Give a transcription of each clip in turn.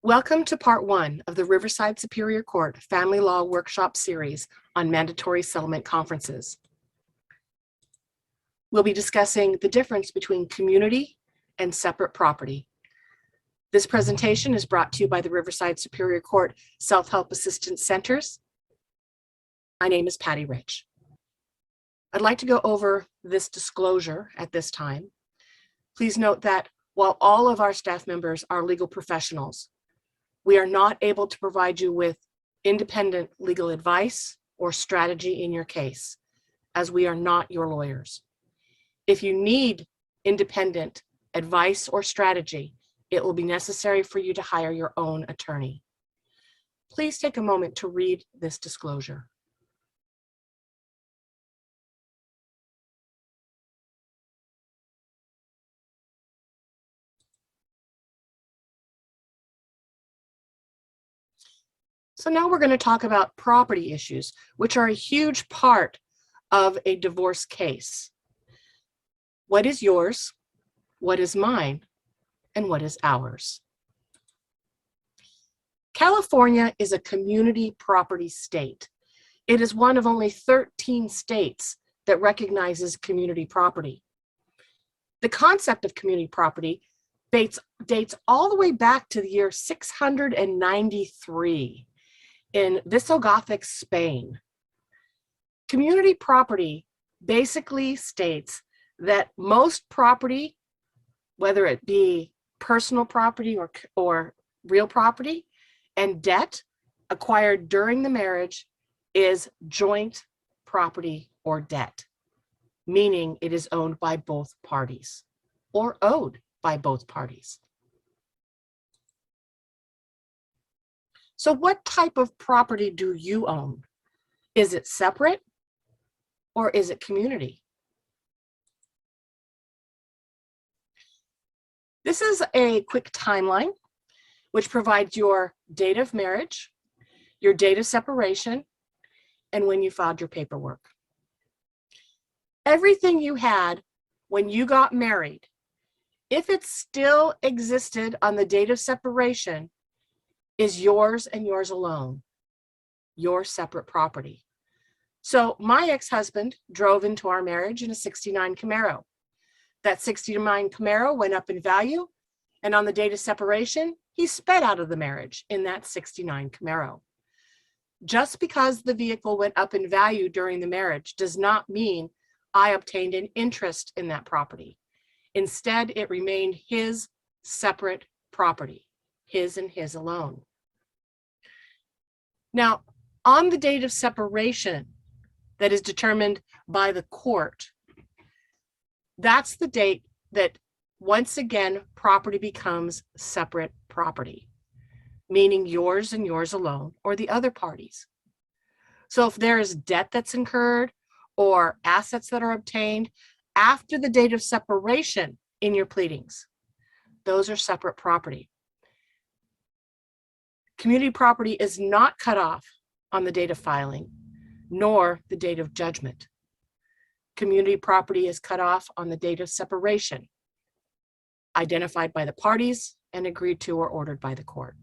Welcome to part one of the Riverside Superior Court Family Law Workshop Series on mandatory settlement conferences. We'll be discussing the difference between community and separate property. This presentation is brought to you by the Riverside Superior Court Self-Help Assistance Centers. My name is Patty Rich. I'd like to go over this disclosure at this time. Please note that while all of our staff members are legal professionals, we are not able to provide you with independent legal advice or strategy in your case, as we are not your lawyers. If you need independent advice or strategy, it will be necessary for you to hire your own attorney. Please take a moment to read this disclosure. So now we're going to talk about property issues, which are a huge part of a divorce case. What is yours? What is mine? And what is ours? California is a community property state. It is one of only 13 states that recognizes community property. The concept of community property dates all the way back to the year 693. In Visigothic Spain. Community property basically states that most property, whether it be personal property or real property, and debt acquired during the marriage is joint property or debt, meaning it is owned by both parties or owed by both parties. So what type of property do you own? Is it separate or is it community? This is a quick timeline which provides your date of marriage, your date of separation, and when you filed your paperwork. Everything you had when you got married, if it still existed on the date of separation, is yours and yours alone, your separate property. So my ex-husband drove into our marriage in a '69 Camaro. That '69 Camaro went up in value, and on the date of separation, he sped out of the marriage in that '69 Camaro. Just because the vehicle went up in value during the marriage does not mean I obtained an interest in that property. Instead, it remained his separate property, his and his alone. Now, on the date of separation that is determined by the court, that's the date that once again property becomes separate property, meaning yours and yours alone or the other parties. So if there is debt that's incurred or assets that are obtained after the date of separation in your pleadings, those are separate property. Community property is not cut off on the date of filing, nor the date of judgment. Community property is cut off on the date of separation, identified by the parties and agreed to or ordered by the court.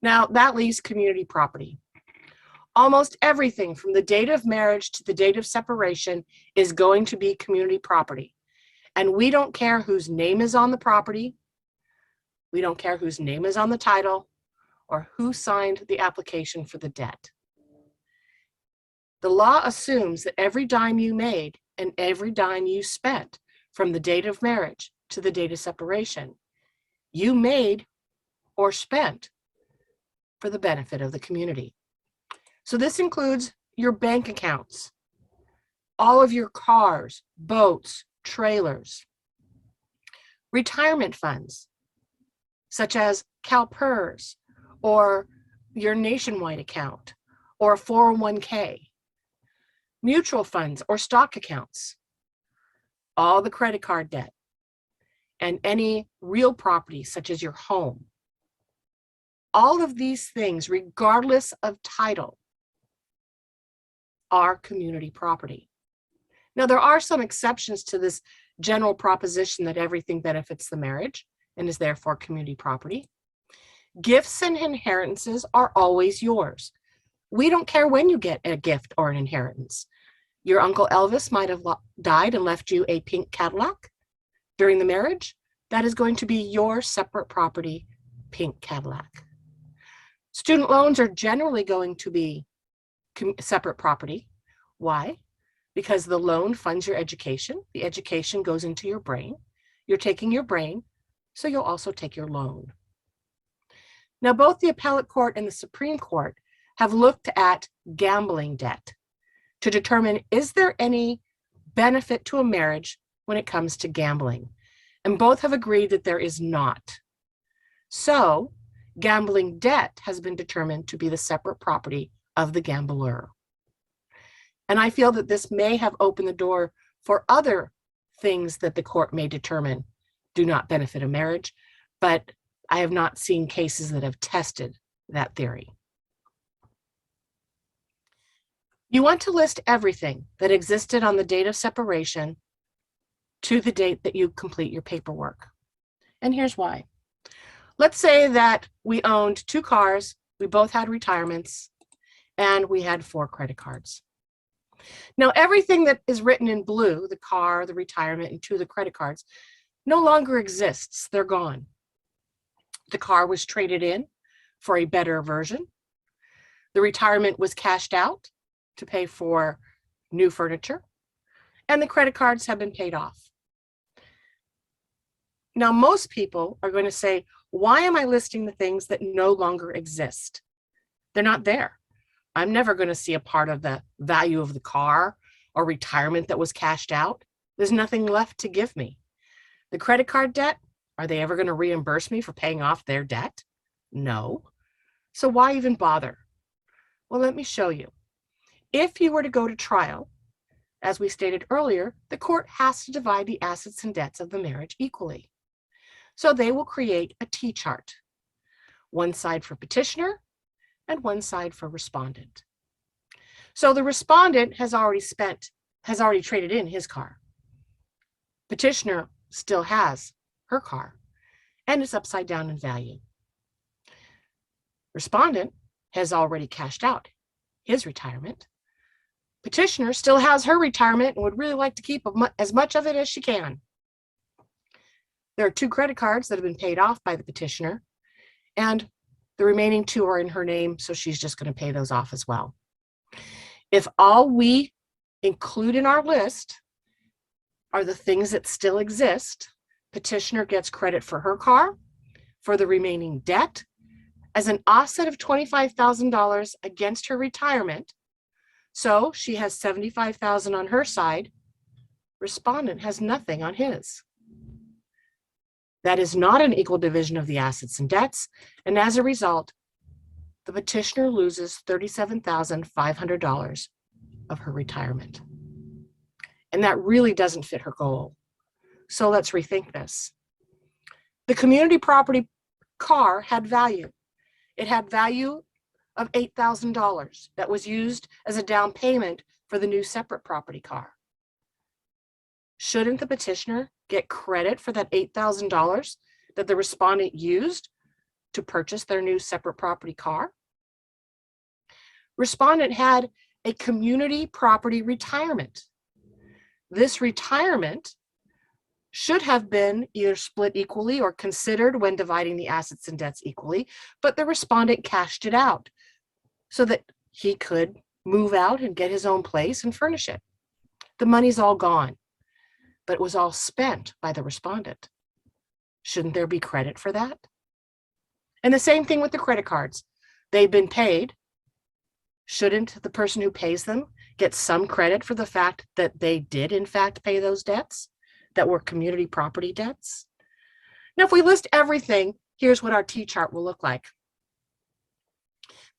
Now, that leaves community property. Almost everything from the date of marriage to the date of separation is going to be community property. And we don't care whose name is on the property. We don't care whose name is on the title or who signed the application for the debt. The law assumes that every dime you made and every dime you spent from the date of marriage to the date of separation, you made or spent for the benefit of the community. So this includes your bank accounts, all of your cars, boats, trailers, retirement funds, such as CalPERS or your Nationwide account or a 401k, mutual funds or stock accounts, all the credit card debt, and any real property such as your home. All of these things, regardless of title, are community property. Now, there are some exceptions to this general proposition that everything benefits the marriage and is therefore community property. Gifts and inheritances are always yours. We don't care when you get a gift or an inheritance. Your Uncle Elvis might have died and left you a pink Cadillac during the marriage. That is going to be your separate property, pink Cadillac. Student loans are generally going to be separate property. Why? Because the loan funds your education. The education goes into your brain. You're taking your brain, so you'll also take your loan. Now, both the appellate court and the Supreme Court have looked at gambling debt to determine, is there any benefit to a marriage when it comes to gambling? And both have agreed that there is not. So, gambling debt has been determined to be the separate property of the gambler. And I feel that this may have opened the door for other things that the court may determine do not benefit a marriage, but I have not seen cases that have tested that theory. You want to list everything that existed on the date of separation to the date that you complete your paperwork. And here's why. Let's say that we owned 2 cars, we both had retirements, and we had 4 credit cards. Now, everything that is written in blue, the car, the retirement, and 2 of the credit cards, no longer exists. They're gone. The car was traded in for a better version. The retirement was cashed out to pay for new furniture, and the credit cards have been paid off. Now, most people are going to say, why am I listing the things that no longer exist? They're not there. I'm never going to see a part of the value of the car or retirement that was cashed out. There's nothing left to give me. The credit card debt, are they ever going to reimburse me for paying off their debt? No. So why even bother? Well, let me show you. If you were to go to trial, as we stated earlier, the court has to divide the assets and debts of the marriage equally. So they will create a T-chart, one side for petitioner and one side for respondent. So the respondent has already traded in his car. Petitioner still has her car, and it's upside down in value. Respondent has already cashed out his retirement. Petitioner still has her retirement and would really like to keep as much of it as she can. There are 2 credit cards that have been paid off by the petitioner, and the remaining 2 are in her name, so she's just going to pay those off as well. If all we include in our list are the things that still exist, petitioner gets credit for her car, for the remaining debt, as an offset of $25,000 against her retirement. So she has $75,000 on her side. Respondent has nothing on his. That is not an equal division of the assets and debts, and as a result, the petitioner loses $37,500 of her retirement. And that really doesn't fit her goal. So let's rethink this. The community property car had value. It had value of $8,000 that was used as a down payment for the new separate property car. Shouldn't the petitioner get credit for that $8,000 that the respondent used to purchase their new separate property car? Respondent had a community property retirement. This retirement should have been either split equally or considered when dividing the assets and debts equally, but the respondent cashed it out so that he could move out and get his own place and furnish it. The money's all gone, but it was all spent by the respondent. Shouldn't there be credit for that? And the same thing with the credit cards. They've been paid. Shouldn't the person who pays them get some credit for the fact that they did in fact pay those debts that were community property debts? Now, if we list everything, here's what our T-chart will look like.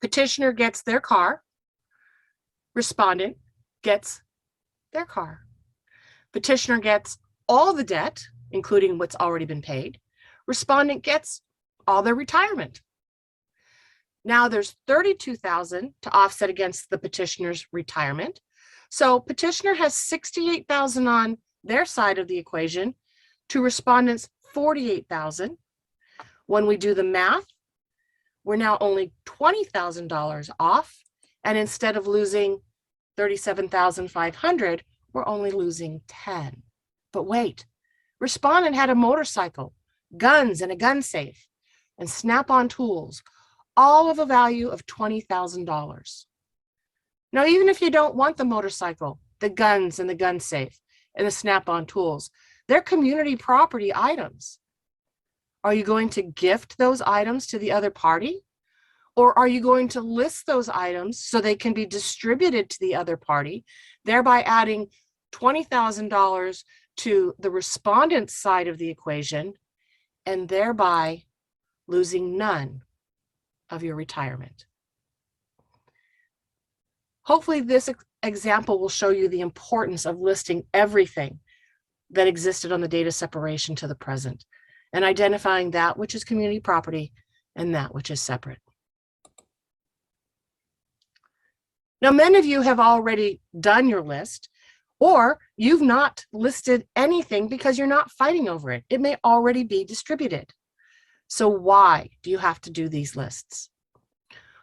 Petitioner gets their car. Respondent gets their car. Petitioner gets all the debt, including what's already been paid. Respondent gets all their retirement. Now there's $32,000 to offset against the petitioner's retirement. So petitioner has $68,000 on their side of the equation to respondent's $48,000. When we do the math, we're now only $20,000 off. And instead of losing $37,500, we're only losing 10. But wait, respondent had a motorcycle, guns and a gun safe, and Snap-on tools, all of a value of $20,000. Now, even if you don't want the motorcycle, the guns and the gun safe, and the Snap-on tools, they're community property items. Are you going to gift those items to the other party? Or are you going to list those items so they can be distributed to the other party, thereby adding $20,000 to the respondent's side of the equation, and thereby losing none of your retirement? Hopefully this example will show you the importance of listing everything that existed on the date of separation to the present, and identifying that which is community property and that which is separate. Now, many of you have already done your list, or you've not listed anything because you're not fighting over it. It may already be distributed. So why do you have to do these lists?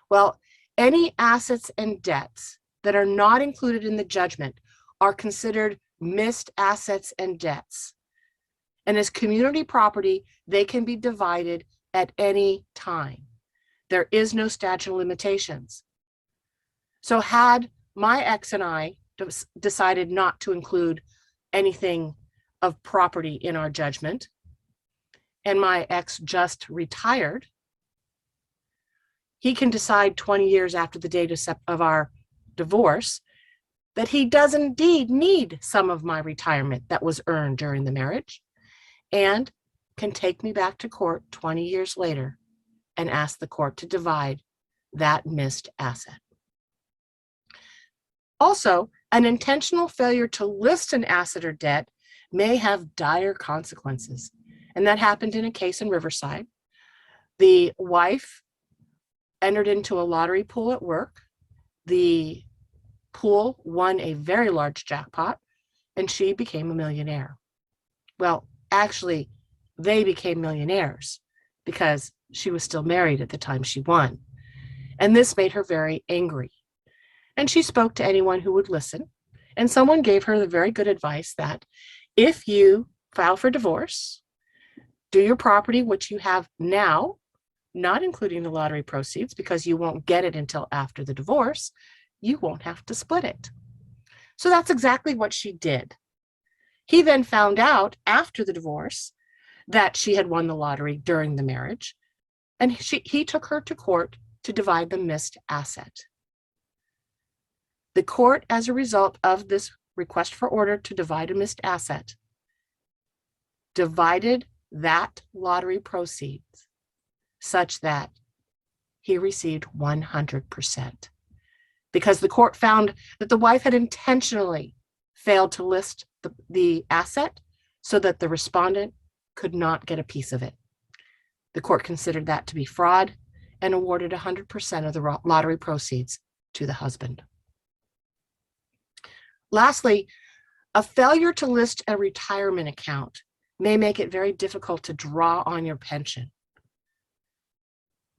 Well, any assets and debts that are not included in the judgment are considered missed assets and debts. And as community property, they can be divided at any time. There is no statute of limitations. So had my ex and I decided not to include anything of property in our judgment, and my ex just retired, he can decide 20 years after the date of our divorce that he does indeed need some of my retirement that was earned during the marriage, and can take me back to court 20 years later and ask the court to divide that missed asset. Also, an intentional failure to list an asset or debt may have dire consequences. And that happened in a case in Riverside. The wife entered into a lottery pool at work. The pool won a very large jackpot, and she became a millionaire. Well, actually, they became millionaires because she was still married at the time she won. And this made her very angry. And she spoke to anyone who would listen. And someone gave her the very good advice that if you file for divorce, do your property, which you have now, not including the lottery proceeds, because you won't get it until after the divorce, you won't have to split it. So that's exactly what she did. He then found out after the divorce that she had won the lottery during the marriage, and he took her to court to divide the missed asset. The court, as a result of this request for order to divide a missed asset, divided that lottery proceeds such that he received 100%. Because the court found that the wife had intentionally failed to list the asset so that the respondent could not get a piece of it. The court considered that to be fraud and awarded 100% of the lottery proceeds to the husband. Lastly, a failure to list a retirement account may make it very difficult to draw on your pension.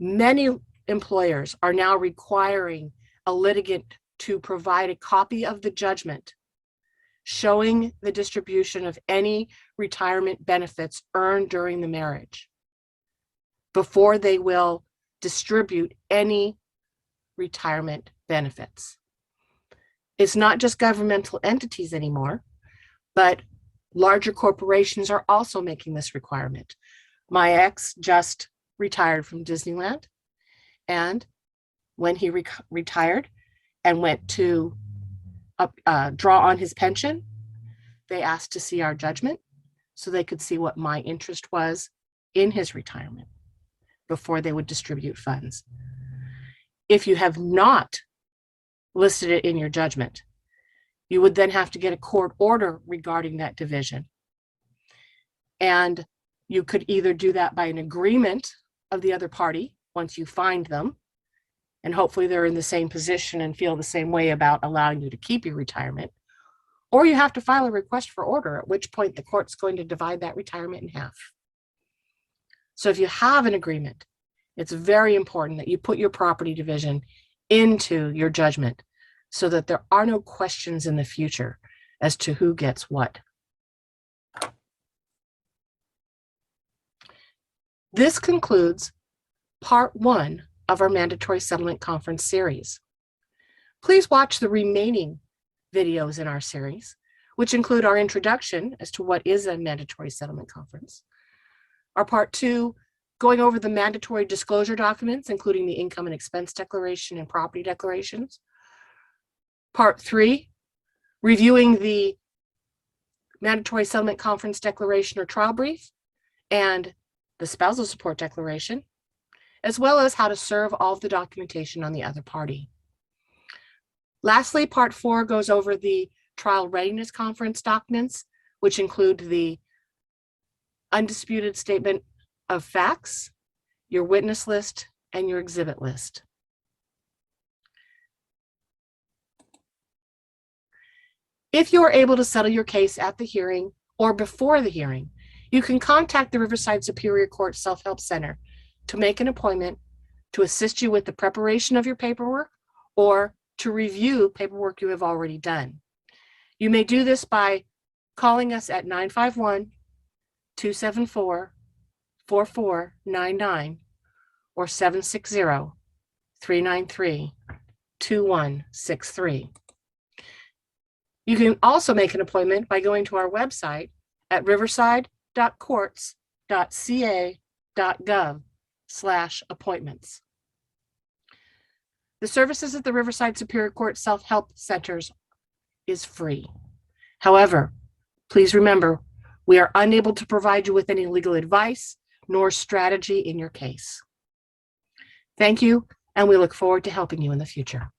Many employers are now requiring a litigant to provide a copy of the judgment showing the distribution of any retirement benefits earned during the marriage before they will distribute any retirement benefits. It's not just governmental entities anymore, but larger corporations are also making this requirement. My ex just retired from Disneyland, and when he retired and went to draw on his pension, they asked to see our judgment so they could see what my interest was in his retirement before they would distribute funds. If you have not listed it in your judgment, you would then have to get a court order regarding that division. And you could either do that by an agreement of the other party once you find them, and hopefully they're in the same position and feel the same way about allowing you to keep your retirement, or you have to file a request for order, at which point the court's going to divide that retirement in half. So if you have an agreement It's very important that you put your property division into your judgment so that there are no questions in the future as to who gets what. This concludes part 1 of our mandatory settlement conference series. Please watch the remaining videos in our series, which include our introduction as to what is a mandatory settlement conference, our part 2, going over the mandatory disclosure documents, including the income and expense declaration and property declarations, part 3, reviewing the mandatory settlement conference declaration or trial brief and the spousal support declaration, as well as how to serve all of the documentation on the other party. Lastly, part 4 goes over the trial readiness conference documents, which include the undisputed statement of facts, your witness list, and your exhibit list. If you are able to settle your case at the hearing or before the hearing, you can contact the Riverside Superior Court Self-Help Center to make an appointment to assist you with the preparation of your paperwork or to review paperwork you have already done. You may do this by calling us at 951-274-4499 or 760-393-2163. You can also make an appointment by going to our website at riverside.courts.ca.gov/appointments. The services at the Riverside Superior Court Self-Help Centers is free. However, please remember, we are unable to provide you with any legal advice nor strategy in your case. Thank you, and we look forward to helping you in the future.